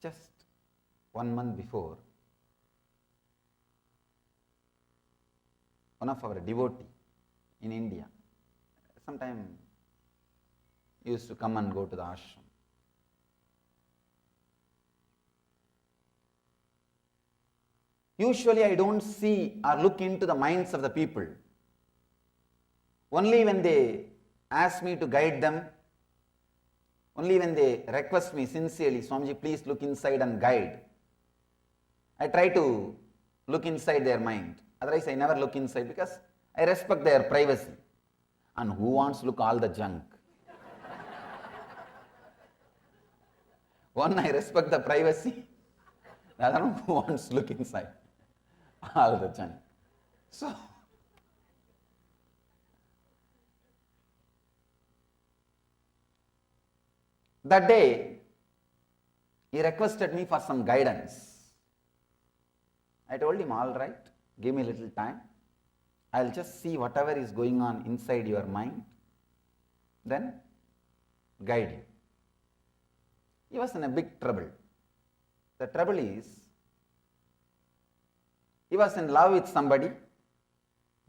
Just 1 month before, one of our devotee in India, sometime used to come and go to the ashram. Usually I don't see or look into the minds of the people. Only when they ask me to guide them, only when they request me sincerely, Swamiji, please look inside and guide, I try to look inside their mind. Otherwise I never look inside because I respect their privacy. And who wants to look all the junk? One, I respect the privacy. The other one, who wants to look inside all the junk? So, that day, he requested me for some guidance. I told him, all right, give me a little time. I'll just see whatever is going on inside your mind, then guide you. He was in a big trouble. The trouble is, he was in love with somebody.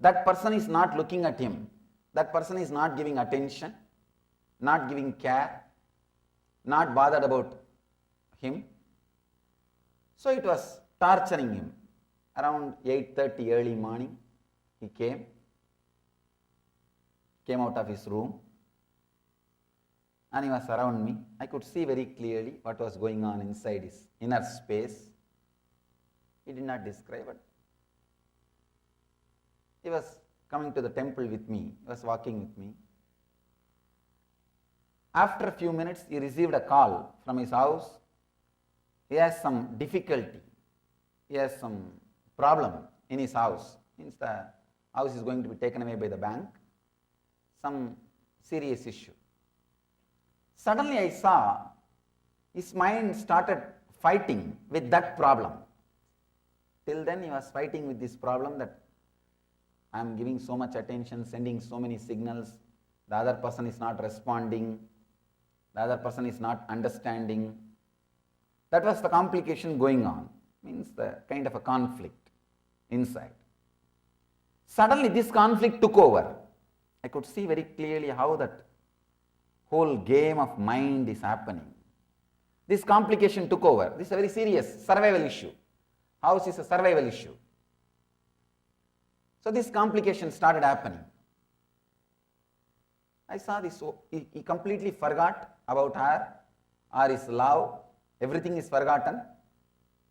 That person is not looking at him. That person is not giving attention, not giving care, not bothered about him. So it was torturing him. Around 8:30 early morning, he came out of his room, and he was around me. I could see very clearly what was going on inside his inner space. He did not describe it. He was coming to the temple with me. He was walking with me. After a few minutes, he received a call from his house. He has some difficulty. He has some problem in his house. Means the house is going to be taken away by the bank. Some serious issue. Suddenly I saw his mind started fighting with that problem. Till then he was fighting with this problem that I am giving so much attention, sending so many signals, the other person is not responding, the other person is not understanding. That was the complication going on, means the kind of a conflict inside. Suddenly this conflict took over. I could see very clearly how that whole game of mind is happening. This complication took over. This is a very serious survival issue. House is a survival issue. So this complication started happening. I saw this, so he completely forgot about her or his love. Everything is forgotten.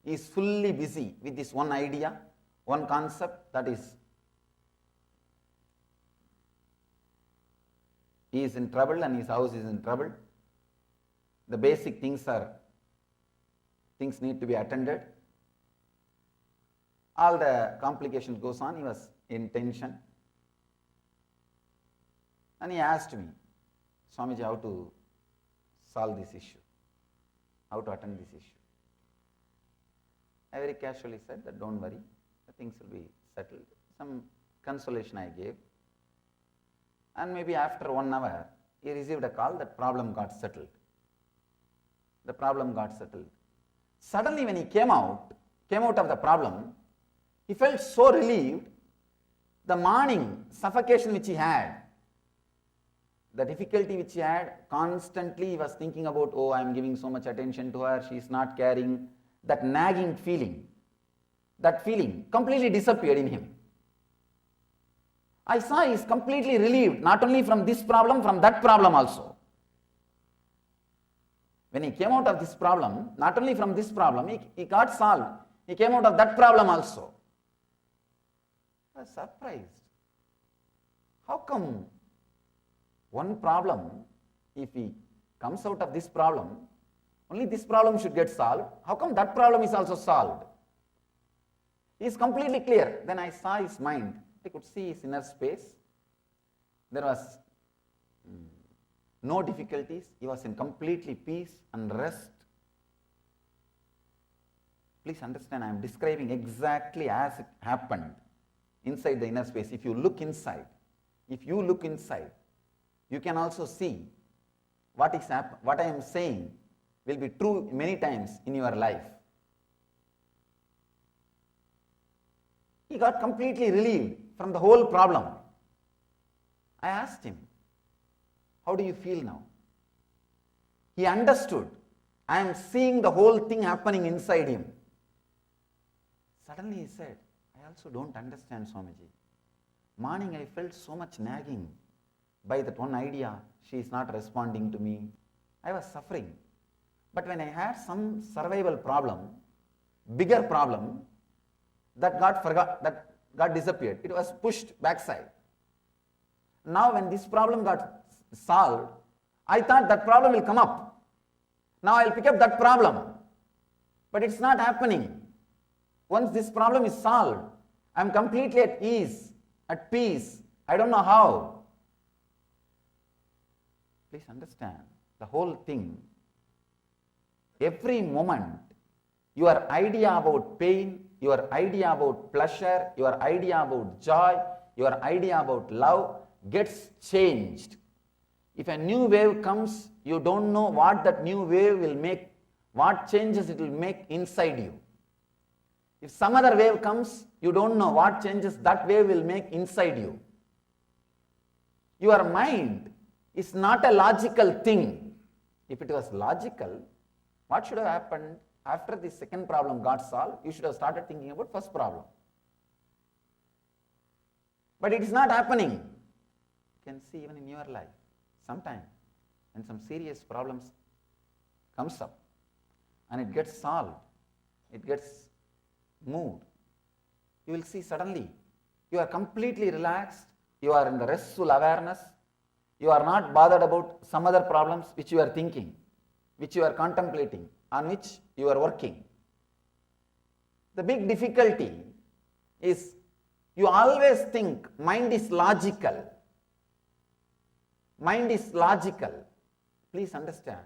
He is fully busy with this one idea, one concept, that is, he is in trouble and his house is in trouble. The basic things need to be attended. All the complications goes on. He was in tension. And he asked me, Swamiji, how to solve this issue? How to attend this issue? I very casually said that don't worry, the things will be settled. Some consolation I gave. And maybe after 1 hour, he received a call that problem got settled. The problem got settled. Suddenly when he came out of the problem, he felt so relieved. The morning suffocation which he had, the difficulty which he had, constantly he was thinking about, oh, I am giving so much attention to her, she is not caring, that nagging feeling, that feeling completely disappeared in him. I saw he is completely relieved, not only from this problem, from that problem also. When he came out of this problem, not only from this problem, he got solved. He came out of that problem also. I was surprised. How come one problem, if he comes out of this problem, only this problem should get solved? How come that problem is also solved? He is completely clear. Then I saw his mind. I could see his inner space. There was no difficulties. He was in completely peace and rest. Please understand, I am describing exactly as it happened inside the inner space. If you look inside, you can also see what I am saying will be true many times in your life. He got completely relieved from the whole problem. I asked him, how do you feel now? He understood. I am seeing the whole thing happening inside him. Suddenly he said, I also don't understand, Swamiji. Morning I felt so much nagging by that one idea, she is not responding to me. I was suffering. But when I had some survival problem, bigger problem, that got disappeared. It was pushed backside. Now when this problem got solved, I thought that problem will come up. Now I will pick up that problem. But it's not happening. Once this problem is solved, I am completely at ease, at peace. I don't know how. Please understand the whole thing. Every moment, your idea about pain, your idea about pleasure, your idea about joy, your idea about love gets changed. If a new wave comes, you don't know what that new wave will make, what changes it will make inside you. If some other wave comes, you don't know what changes that wave will make inside you. Your mind is not a logical thing. If it was logical, what should have happened after the second problem got solved? You should have started thinking about first problem. But it is not happening. You can see even in your life. Sometime when some serious problems comes up and it gets solved, it gets moved, you will see suddenly you are completely relaxed, you are in the restful awareness, you are not bothered about some other problems which you are thinking, which you are contemplating, on which you are working. The big difficulty is you always think mind is logical. Mind is logical. Please understand,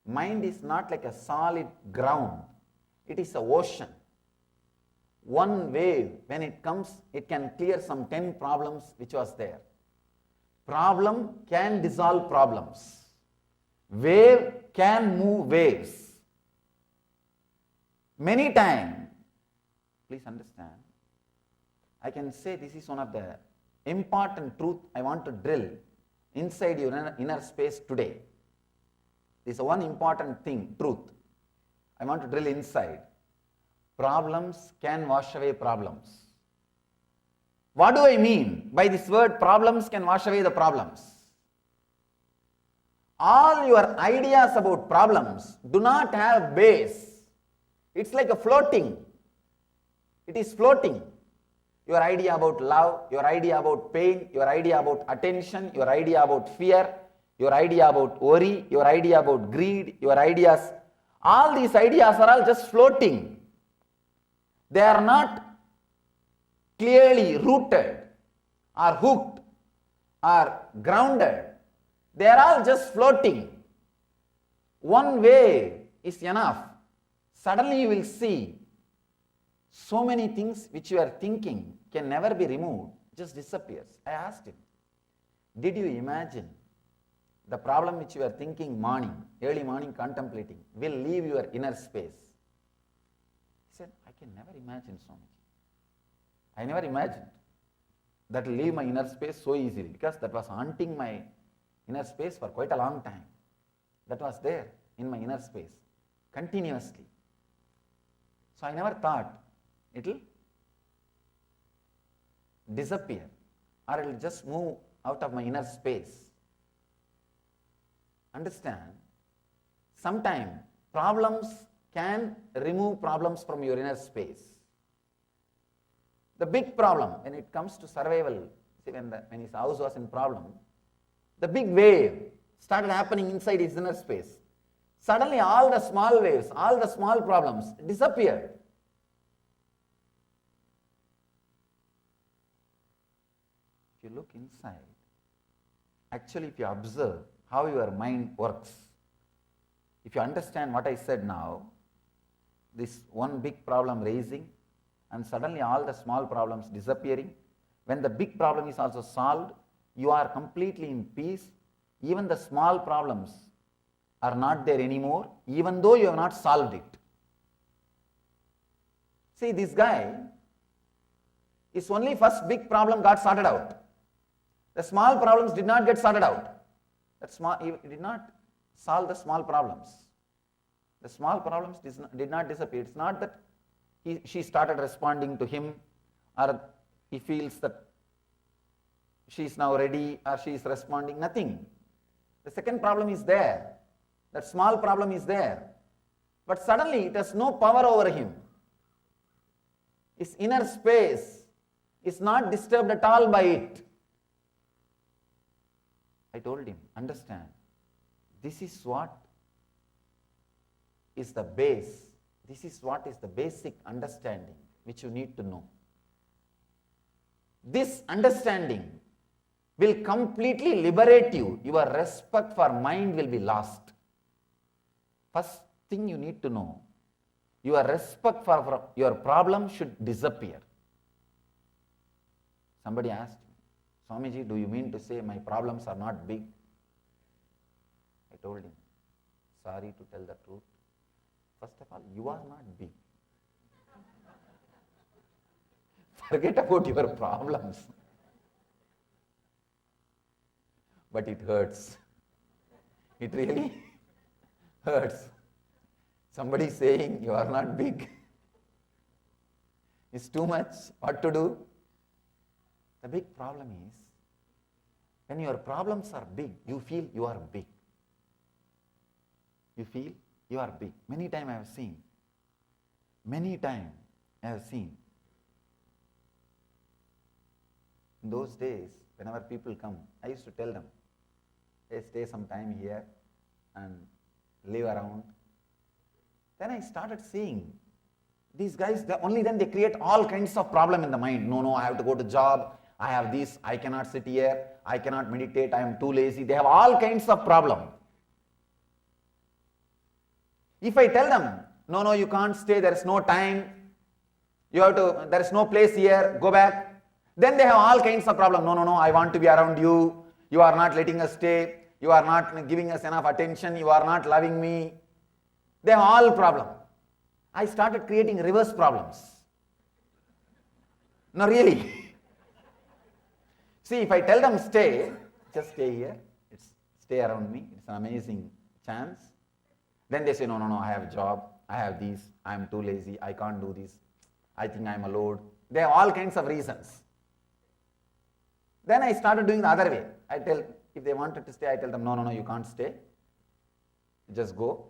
mind is not like a solid ground. It is an ocean. One wave, when it comes, it can clear some 10 problems which was there. Problem can dissolve problems. Wave can move waves. Many times, please understand, I can say this is one of the important truth I want to drill inside your inner space today. This is one important thing, truth, I want to drill inside. Problems can wash away problems. What do I mean by this word problems can wash away the problems? All your ideas about problems do not have base. It's like a floating. It is floating. Your idea about love, your idea about pain, your idea about attention, your idea about fear, your idea about worry, your idea about greed, your ideas, all these ideas are all just floating. They are not clearly rooted or hooked or grounded. They are all just floating. One wave is enough. Suddenly you will see so many things which you are thinking can never be removed, just disappears. I asked him, did you imagine the problem which you are thinking morning, early morning contemplating, will leave your inner space? He said, I can never imagine, Swamiji. I never imagined that will leave my inner space so easily, because that was haunting my inner space for quite a long time. That was there in my inner space continuously. So I never thought it will disappear or it will just move out of my inner space. Understand, sometimes problems can remove problems from your inner space. The big problem when it comes to survival, see when his house was in problem, the big wave started happening inside his inner space. Suddenly all the small waves, all the small problems disappeared. If you look inside, actually if you observe how your mind works, if you understand what I said now, this one big problem raising and suddenly all the small problems disappearing, when the big problem is also solved, you are completely in peace. Even the small problems are not there anymore, even though you have not solved it. See, this guy, his only first big problem got sorted out. The small problems did not get sorted out. He did not solve the small problems. The small problems did not disappear. It's not that she started responding to him, or he feels that she is now ready, or she is responding. Nothing. The second problem is there. That small problem is there. But suddenly it has no power over him. His inner space is not disturbed at all by it. I told him, understand, this is what is the base. This is what is the basic understanding which you need to know. This understanding will completely liberate you. Your respect for mind will be lost. First thing you need to know, your respect for your problem should disappear. Somebody asked me, Swamiji, do you mean to say my problems are not big? I told him, sorry to tell the truth. First of all, you are not big. Forget about your problems. But it hurts. It really hurts. Somebody saying you are not big. It's too much. What to do? The big problem is, when your problems are big, you feel you are big. You feel you are big. Many times I have seen. In those days, whenever people come, I used to tell them, hey, stay some time here and live around. Then I started seeing these guys, only then they create all kinds of problem in the mind. No, I have to go to job. I have this. I cannot sit here. I cannot meditate. I am too lazy. They have all kinds of problem. If I tell them, no, you can't stay. There is no time. There is no place here. Go back. Then they have all kinds of problem. No, I want to be around you. You are not letting us stay. You are not giving us enough attention. You are not loving me. They have all problem. I started creating reverse problems. No, really. See, if I tell them stay, just stay here. Stay around me. It's an amazing chance. Then they say, no, I have a job. I have this. I am too lazy. I can't do this. I think I am a load. They have all kinds of reasons. Then I started doing the other way. If they wanted to stay, I tell them, no, you can't stay. Just go.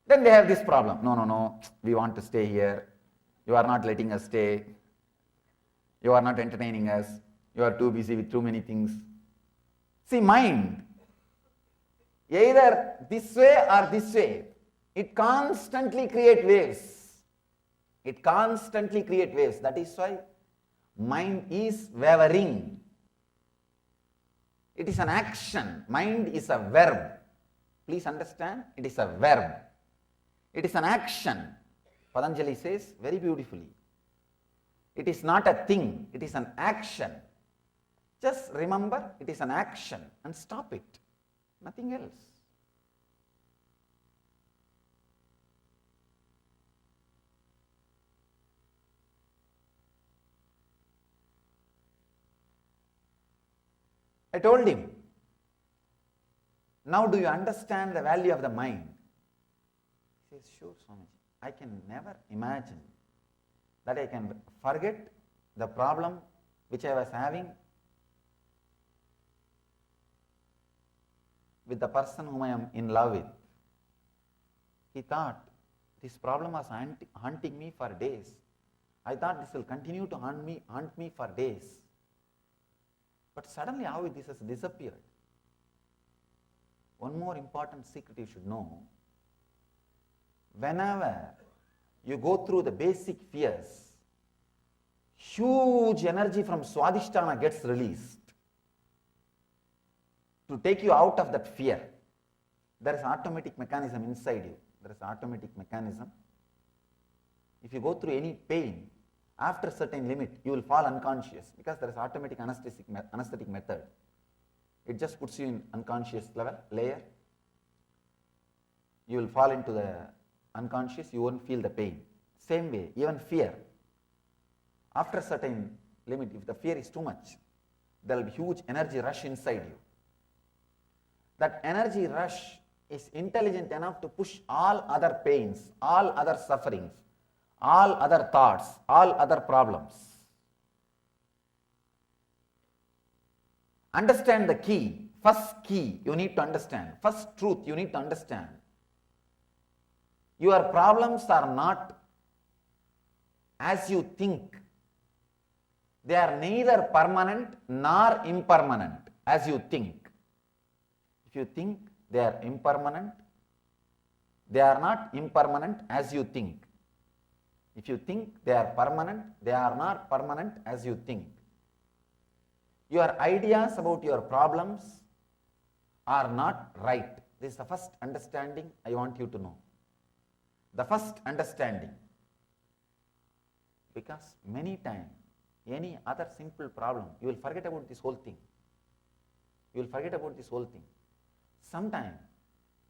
Then they have this problem. No, we want to stay here. You are not letting us stay. You are not entertaining us. You are too busy with too many things. See, mind, either this way or this way, it constantly creates waves. That is why mind is wavering. It is an action. Mind is a verb. Please understand, it is a verb. It is an action. Patanjali says very beautifully. It is not a thing, it is an action. Just remember, it is an action and stop it. Nothing else. I told him, now do you understand the value of the mind? He says, sure, Swamiji. I can never imagine that I can forget the problem which I was having with the person whom I am in love with. He thought, this problem was haunting me for days. I thought this will continue to haunt me for days. But suddenly how this has disappeared. One more important secret you should know. Whenever you go through the basic fears, huge energy from Swadhisthana gets released to take you out of that fear. There is an automatic mechanism inside you. If you go through any pain, after a certain limit, you will fall unconscious because there is automatic anesthetic method. It just puts you in unconscious layer. you will fall into the unconscious, you won't feel the pain. Same way, even fear. After a certain limit, if the fear is too much, there will be huge energy rush inside you. That energy rush is intelligent enough to push all other pains, all other sufferings, all other thoughts, all other problems. Understand the key. First key you need to understand. First truth you need to understand. Your problems are not as you think. They are neither permanent nor impermanent as you think. If you think they are impermanent, they are not impermanent as you think. If you think they are permanent, they are not permanent as you think. Your ideas about your problems are not right. This is the first understanding I want you to know. The first understanding. Because many times, any other simple problem, you will forget about this whole thing. You will forget about this whole thing. Sometimes,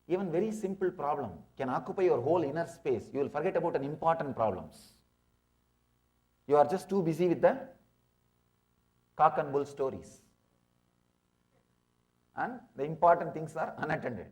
even very simple problem can occupy your whole inner space. You will forget about an important problems. You are just too busy with the cock and bull stories. And the important things are unattended.